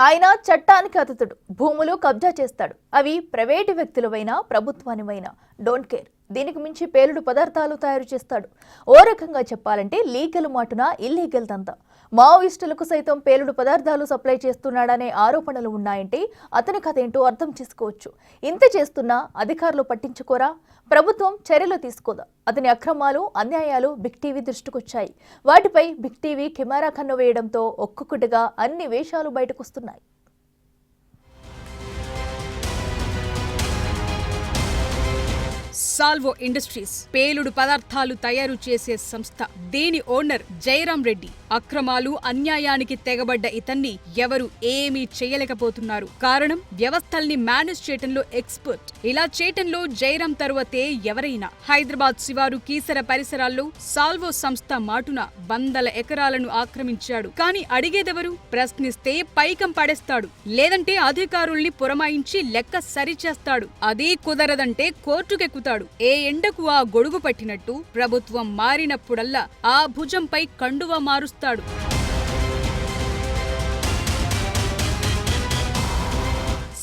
ఆయన చట్టానికి అతతుడు, భూములు కబ్జా చేస్తాడు. అవి ప్రైవేటు వ్యక్తులవైనా ప్రభుత్వానివైనా డోంట్ కేర్. దీనికి మించి పేలుడు పదార్థాలు తయారు చేస్తాడు. ఓ రకంగా చెప్పాలంటే లీగల్ మాటున ఇల్లీగల్ దంతా. మావోయిస్టులకు సైతం పేలుడు పదార్థాలు సప్లై చేస్తున్నాడనే ఆరోపణలు ఉన్నాయంటే అతని కథ ఏంటో అర్థం చేసుకోవచ్చు. ఇంత చేస్తున్నా అధికారులు పట్టించుకోరా? ప్రభుత్వం చర్యలు తీసుకోదా? అతని అక్రమాలు, అన్యాయాలు బిగ్ టీవీ దృష్టికొచ్చాయి. వాటిపై బిగ్ టీవీ కెమెరా కన్ను వేయడంతో ఒక్కొక్కటిగా అన్ని వేషాలు బయటకొస్తున్నాయి. సాల్వో ఇండస్ట్రీస్ పేలుడు పదార్థాలు తయారు చేసే సంస్థ. దీని ఓనర్ జయరాం రెడ్డి. అక్రమాలు, అన్యాయానికి తెగబడ్డ ఇతన్ని ఎవరు ఏమీ చేయలేకపోతున్నారు. కారణం, వ్యవస్థల్ని మేనేజ్ చేయటంలో ఎక్స్పర్ట్. ఇలా చేయటంలో జయరాం తరువాతే ఎవరైనా. హైదరాబాద్ శివారు కీసర పరిసరాల్లో సాల్వో సంస్థ మాటున వందల ఎకరాలను ఆక్రమించాడు. కానీ అడిగేదెవరు? ప్రశ్నిస్తే పైకం పడేస్తాడు, లేదంటే అధికారుల్ని పురమాయించి లెక్క సరిచేస్తాడు. అదీ కుదరదంటే కోర్టుకెక్కుతాడు. ఏ ఎండకు ఆ గొడుగు పట్టినట్టు ప్రభుత్వం మారినప్పుడల్లా ఆ భుజంపై కండువా మారుస్తాడు.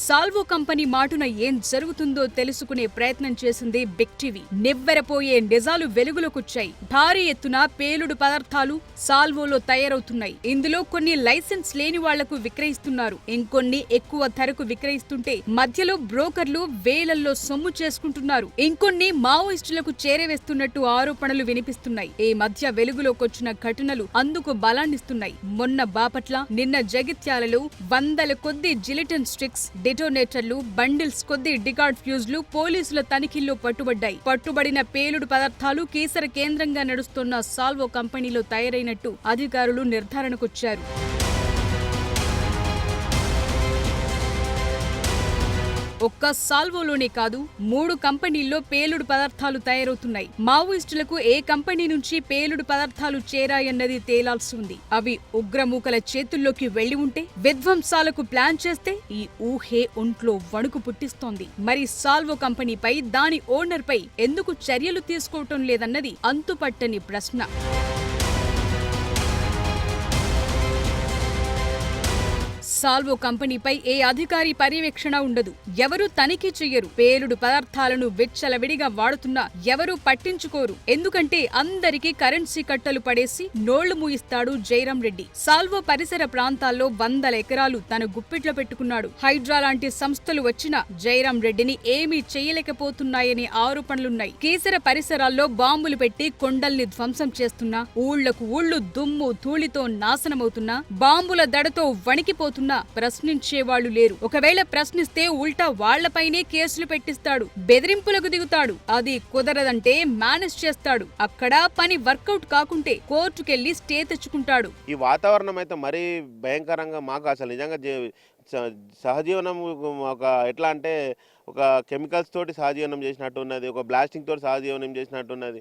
సాల్వో కంపెనీ మాటున ఏం జరుగుతుందో తెలుసుకునే ప్రయత్నం చేసింది బిగ్ టీవీ. నివ్వెరపోయే నిజాలు వెలుగులోకొచ్చాయి. భారీ ఎత్తున పేలుడు పదార్థాలు సాల్వోలో తయారవుతున్నాయి. ఇందులో కొన్ని లైసెన్స్ లేని వాళ్లకు విక్రయిస్తున్నారు. ఇంకొన్ని ఎక్కువ ధరకు విక్రయిస్తుంటే మధ్యలో బ్రోకర్లు వేలల్లో సొమ్ము చేసుకుంటున్నారు. ఇంకొన్ని మావోయిస్టులకు చేరవేస్తున్నట్టు ఆరోపణలు వినిపిస్తున్నాయి. ఈ మధ్య వెలుగులోకొచ్చిన ఘటనలు అందుకు బలాన్నిస్తున్నాయి. మొన్న బాపట్ల, నిన్న జగిత్యాలలో వందల కొద్ది జిలిటన్ స్టిక్స్, డెటోనేటర్లు, బండిల్స్ కొద్ది డికార్డ్ ఫ్యూజ్లు పోలీసుల తనిఖీల్లో పట్టుబడ్డాయి. పట్టుబడిన పేలుడు పదార్థాలు కీసర కేంద్రంగా నడుస్తున్న సాల్వో కంపెనీలో తయారైనట్టు అధికారులు నిర్ధారణకొచ్చారు. ఒక్క సాల్వోలోనే కాదు, 3 కంపెనీల్లో పేలుడు పదార్థాలు తయారవుతున్నాయి. మావోయిస్టులకు ఏ కంపెనీ నుంచి పేలుడు పదార్థాలు చేరాయన్నది తేలాల్సి ఉంది. అవి ఉగ్రమూకల చేతుల్లోకి వెళ్లి ఉంటే, విధ్వంసాలకు ప్లాన్ చేస్తే ఈ ఊహే ఒంట్లో వణుకు పుట్టిస్తోంది. మరి సాల్వో కంపెనీపై, దాని ఓనర్ పై ఎందుకు చర్యలు తీసుకోవటం లేదన్నది అంతుపట్టని ప్రశ్న. సాల్వో కంపెనీపై ఏ అధికారి పర్యవేక్షణ ఉండదు. ఎవరూ తనిఖీ చెయ్యరు. పేలుడు పదార్థాలను విచ్చలవిడిగా వాడుతున్నా ఎవరూ పట్టించుకోరు. ఎందుకంటే అందరికీ కరెన్సీ కట్టలు పడేసి నోళ్లు మూయిస్తాడు జయరాం రెడ్డి. సాల్వో పరిసర ప్రాంతాల్లో వందల ఎకరాలు తన గుప్పిట్లో పెట్టుకున్నాడు. హైడ్రా లాంటి సంస్థలు వచ్చినా జయరాం రెడ్డిని ఏమీ చేయలేకపోతున్నాయనే ఆరోపణలున్నాయి. కీసర పరిసరాల్లో బాంబులు పెట్టి కొండల్ని ధ్వంసం చేస్తున్నా, ఊళ్లకు ఊళ్లు దుమ్ము ధూళితో నాశనమవుతున్నా, బాంబుల దడతో వణికిపోతున్నా ప్రశ్నించేవాళ్లు లేరు. ఒకవేళ ప్రశ్నిస్తే ఉల్టా వాళ్లపైనే కేసులు పెట్టిస్తాడు, బెదిరింపులకు దిగుతాడు. అది కుదరదంటే మేనేజ్ చేస్తాడు. అక్కడ పని వర్కౌట్ కాకుంటే కోర్టుకెళ్లి స్టే తెచ్చుకుంటాడు. ఈ వాతావరణం అయితే మరీ భయంకరంగా, మాకు అసలు నిజంగా సహజీవనం ఒక ఎట్లా అంటే ఒక కెమికల్స్ తోటి సహజీవనం చేసినట్టు ఉన్నది, ఒక బ్లాస్టింగ్ తోటి సహజీవనం చేసినట్టు ఉన్నది.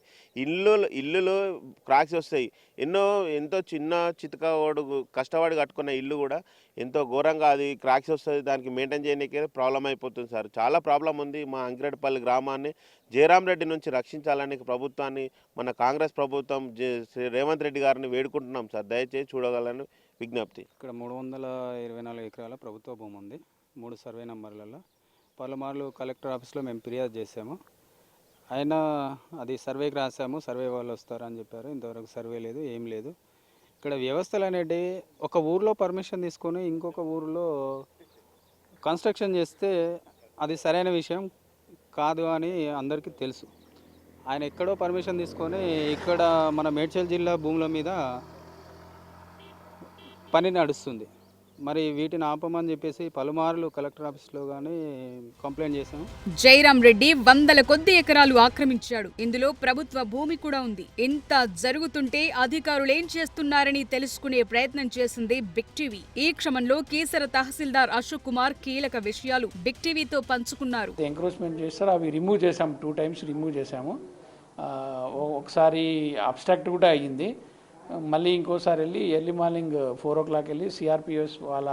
ఇల్లులో క్రాక్స్ వస్తాయి. ఎంతో చిన్న చితకవాడు కష్టపడి కట్టుకున్న ఇల్లు కూడా ఎంతో ఘోరంగా అది క్రాక్స్ వస్తుంది. దానికి మెయింటైన్ చేయడానికి ప్రాబ్లం అయిపోతుంది సార్. చాలా ప్రాబ్లం ఉంది. మా అంకిరెడ్డిపల్లి గ్రామాన్ని జయరాం రెడ్డి నుంచి రక్షించాలని ప్రభుత్వాన్ని, మన కాంగ్రెస్ ప్రభుత్వం రేవంత్ రెడ్డి గారిని వేడుకుంటున్నాం సార్. దయచేసి చూడగలని విజ్ఞప్తి. ఇక్కడ 324 ఎకరాల ప్రభుత్వ భూమి ఉంది. 3 సర్వే నంబర్లలో పలుమార్లు కలెక్టర్ ఆఫీస్లో మేము ఫిర్యాదు చేసాము. అయినా అది సర్వేకి రాసాము, సర్వే వాళ్ళు వస్తారని చెప్పారు. ఇంతవరకు సర్వే లేదు, ఏం లేదు. ఇక్కడ వ్యవస్థలు అనేవి ఒక ఊరిలో పర్మిషన్ తీసుకొని ఇంకొక ఊరిలో కన్స్ట్రక్షన్ చేస్తే అది సరైన విషయం కాదు అని అందరికీ తెలుసు. ఆయన ఎక్కడో పర్మిషన్ తీసుకొని ఇక్కడ మన మేడ్చల్ జిల్లా భూముల మీద పని నడుస్తుంది. మరి వీటిని ఆపమని చెప్పేసి పలుమార్లు కలెక్టర్ ఆఫీస్లో కానీ కంప్లైంట్ చేశాము. జయరాం రెడ్డి వందల కొద్ది ఎకరాలు ఆక్రమించాడు. ఇందులో ప్రభుత్వ భూమి కూడా ఉంది. ఇంత జరుగుతుంటే అధికారులేం చేస్తున్నారని తెలుసుకునే ప్రయత్నం చేసింది బిగ్ టీవీ. ఈ క్రమంలో కీసర తహసీల్దార్ అశోక్ కుమార్ కీలక విషయాలు బిగ్ టీవీతో పంచుకున్నారు. ఎంక్రోచ్మెంట్ చేస్తారు, అవి రిమూవ్ చేసాము. 2 times రిమూవ్ చేసాము. ఒకసారి అబ్స్ట్రాక్ట్ కూడా అయ్యింది. మళ్ళీ ఇంకోసారి వెళ్ళి ఎర్లీ మార్నింగ్ 4 o'clock వెళ్ళి సిఆర్పిఎస్ వాళ్ళ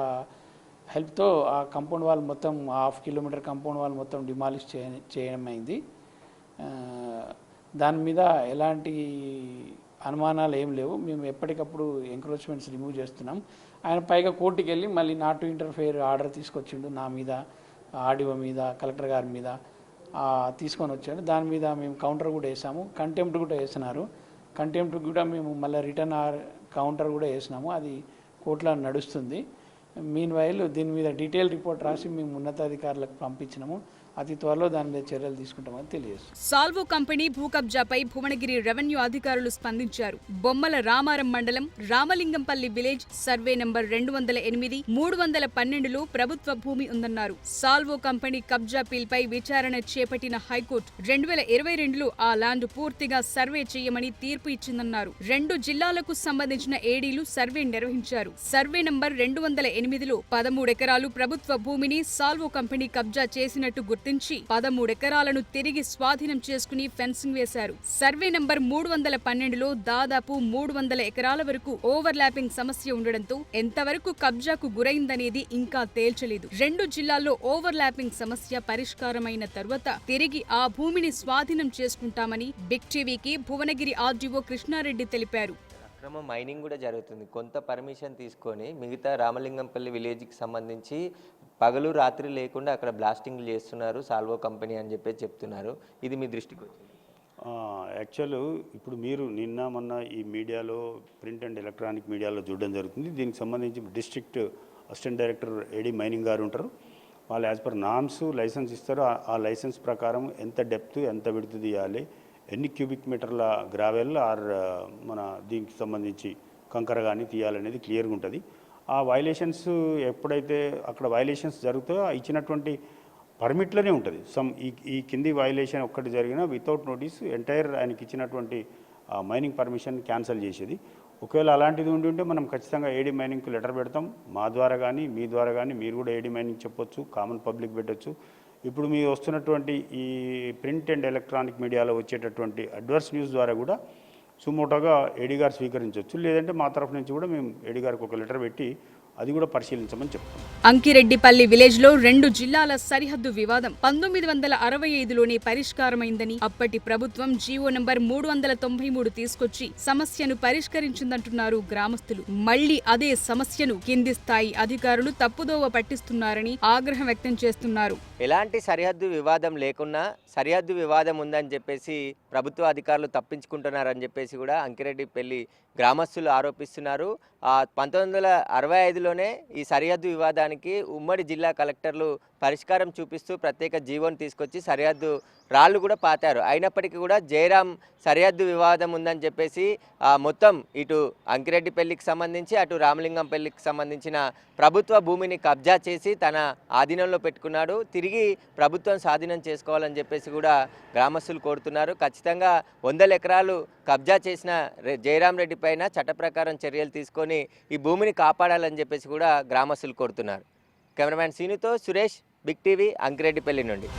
హెల్ప్తో ఆ కంపౌండ్ వాల్ మొత్తం 1/2 kilometer కంపౌండ్ వాల్ మొత్తం డిమాలిష్ చేయడం అయింది. దాని మీద ఎలాంటి అనుమానాలు ఏం లేవు. మేము ఎప్పటికప్పుడు ఎంక్రోచ్మెంట్స్ రిమూవ్ చేస్తున్నాం. ఆయన పైగా కోర్టుకి వెళ్ళి మళ్ళీ నాట్ టు ఇంటర్ఫేర్ ఆర్డర్ తీసుకొచ్చిండు నా మీద, ఆర్డీఓ మీద, కలెక్టర్ గారి మీద తీసుకొని వచ్చాడు. దాని మీద మేము కౌంటర్ కూడా వేసాము, కంటెంప్ట్ కూడా వేసినారు. కంటెంప్ట్ కూడా మేము మళ్ళీ రిటర్న్ కౌంటర్ కూడా వేసినాము, అది కోర్టులో నడుస్తుంది. మీన్ వైల్ దీని మీద డీటెయిల్ రిపోర్ట్ రాసి మేము ఉన్నతాధికారులకు పంపించినాము. అతి త్వరలో దాని మీద చర్యలు తీసుకుంటామని తెలియజేస్తుంది. సాల్వో కంపెనీ భూ కబ్జాపై భువనగిరి రెవెన్యూ అధికారులు స్పందించారు. బొమ్మల రామారం మండలం రామలింగంపల్లి విలేజ్ సర్వే నంబర్ 208, 312లో ప్రభుత్వ భూమి ఉందన్నారు. సాల్వో కంపెనీ కబ్జా పిల్పై విచారణ చేపట్టిన హైకోర్టు 2022లో ఆ ల్యాండ్ పూర్తిగా సర్వే చేయమని తీర్పు ఇచ్చిందన్నారు. 2 జిల్లాలకు సంబంధించిన ఏడీలు సర్వే నిర్వహించారు. సర్వే నంబర్ 208లో 13 ఎకరాలు ప్రభుత్వ భూమిని సాల్వో కంపెనీ కబ్జా చేసినట్టు గుర్తించి 13 ఎకరాలను తిరిగి స్వాధీనం చేసుకుని ఫెన్సింగ్ వేశారు. సర్వే నంబర్ 312లో దాదాపు 300 ఎకరాల వరకు ఓవర్ ల్యాపింగ్ సమస్య ఉండడంతో ఎంతవరకు కబ్జాకు గురైందనేది ఇంకా తేల్చలేదు. 2 జిల్లాల్లో ఓవర్ ల్యాపింగ్ సమస్య పరిష్కారమైన తర్వాత తిరిగి ఆ భూమిని స్వాధీనం చేసుకుంటామని బిగ్ టీవీకి భువనగిరి ఆర్డీఓ కృష్ణారెడ్డి తెలిపారు. అక్రమ మైనింగ్ కూడా జరుగుతుంది. కొంత పర్మిషన్ తీసుకొని మిగతా రామలింగంపల్లి విలేజ్కి సంబంధించి పగలు రాత్రి లేకుండా అక్కడ బ్లాస్టింగ్ చేస్తున్నారు సాల్వో కంపెనీ అని చెప్పి చెప్తున్నారు. ఇది మీ దృష్టికి వచ్చింది? యాక్చువల్ ఇప్పుడు మీరు నిన్న మొన్న ఈ మీడియాలో ప్రింట్ అండ్ ఎలక్ట్రానిక్ మీడియాలో చూడడం జరుగుతుంది. దీనికి సంబంధించి డిస్ట్రిక్ట్ అసిస్టెంట్ డైరెక్టర్ ఏడీ మైనింగ్ గారు ఉంటారు. వాళ్ళు యాజ్ పర్ నామ్స్ లైసెన్స్ ఇస్తారు. ఆ లైసెన్స్ ప్రకారం ఎంత డెప్త్ ఎంత విడ్త్ తీయాలి, ఎన్ని క్యూబిక్ మీటర్ల గ్రావెల్ ఆర్ మన దీనికి సంబంధించి కంకర కానీ తీయాలనేది క్లియర్గా ఉంటుంది. ఆ వైలేషన్స్ ఎప్పుడైతే అక్కడ వైలేషన్స్ జరుగుతాయో ఇచ్చినటువంటి పర్మిట్లోనే ఉంటుంది. ఈ కింది వైలేషన్ ఒక్కటి జరిగినా వితౌట్ నోటీస్ ఎంటైర్ ఆయనకి ఇచ్చినటువంటి మైనింగ్ పర్మిషన్ క్యాన్సిల్ చేసేది. ఒకవేళ అలాంటిది ఉంటే మనం ఖచ్చితంగా ఏడీ మైనింగ్కి లెటర్ పెడతాం. మా ద్వారా కానీ మీ ద్వారా కానీ మీరు కూడా ఏడీ మైనింగ్ చెప్పొచ్చు, కామన్ పబ్లిక్ పెట్టచ్చు. ఇప్పుడు మీరు వస్తున్నటువంటి ఈ ప్రింట్ అండ్ ఎలక్ట్రానిక్ మీడియాలో వచ్చేటటువంటి అడ్వర్స్ న్యూస్ ద్వారా కూడా సుమోటోగా ఏడీ గారు స్వీకరించవచ్చు. లేదంటే మా తరఫు నుంచి కూడా మేము ఏడీ గారికి ఒక లెటర్ పెట్టి అది కూడా పరిశీలించమని చెప్తాం. అంకిరెడ్డిపల్లి విలేజ్ లో 2 జిల్లాల సరిహద్దు వివాదం 1965లోనే పరిష్కారమైందని, అప్పటి ప్రభుత్వం జీవో నంబర్ 393 తీసుకొచ్చి సమస్యను పరిష్కరించిందంటున్నారు గ్రామస్తులు. మళ్లీ అదే సమస్యను కింది స్థాయి అధికారులు తప్పుదోవ పట్టిస్తున్నారని ఆగ్రహం వ్యక్తం చేస్తున్నారు. ఎలాంటి సరిహద్దు వివాదం లేకున్నా సరిహద్దు వివాదం ఉందని చెప్పేసి ప్రభుత్వ అధికారులు తప్పించుకుంటున్నారని చెప్పేసి కూడా అంకిరెడ్డిపల్లి గ్రామస్తులు ఆరోపిస్తున్నారు. 1965లోనే ఈ సరిహద్దు వివాదానికి ఉమ్మడి జిల్లా కలెక్టర్లు పరిష్కారం చూపిస్తూ ప్రత్యేక జీవోను తీసుకొచ్చి సరిహద్దు రాళ్ళు కూడా పాతారు. అయినప్పటికీ కూడా జయరాం సరిహద్దు వివాదం ఉందని చెప్పేసి మొత్తం ఇటు అంకిరెడ్డిపల్లికి సంబంధించి అటు రామలింగంపల్లికి సంబంధించిన ప్రభుత్వ భూమిని కబ్జా చేసి తన ఆధీనంలో పెట్టుకున్నాడు. తిరిగి ప్రభుత్వం స్వాధీనం చేసుకోవాలని చెప్పేసి కూడా గ్రామస్తులు కోరుతున్నారు. ఖచ్చితంగా 100 ఎకరాలు కబ్జా చేసిన జయరాం రెడ్డి పైన చట్ట ప్రకారం చర్యలు తీసుకొని ఈ భూమిని కాపాడాలని చెప్పేసి కూడా గ్రామస్తులు కోరుతున్నారు. కెమెరామ్యాన్ సీనుతో సురేష్, బిగ్ టీవీ, అంకిరెడ్డిపల్లి నుండి.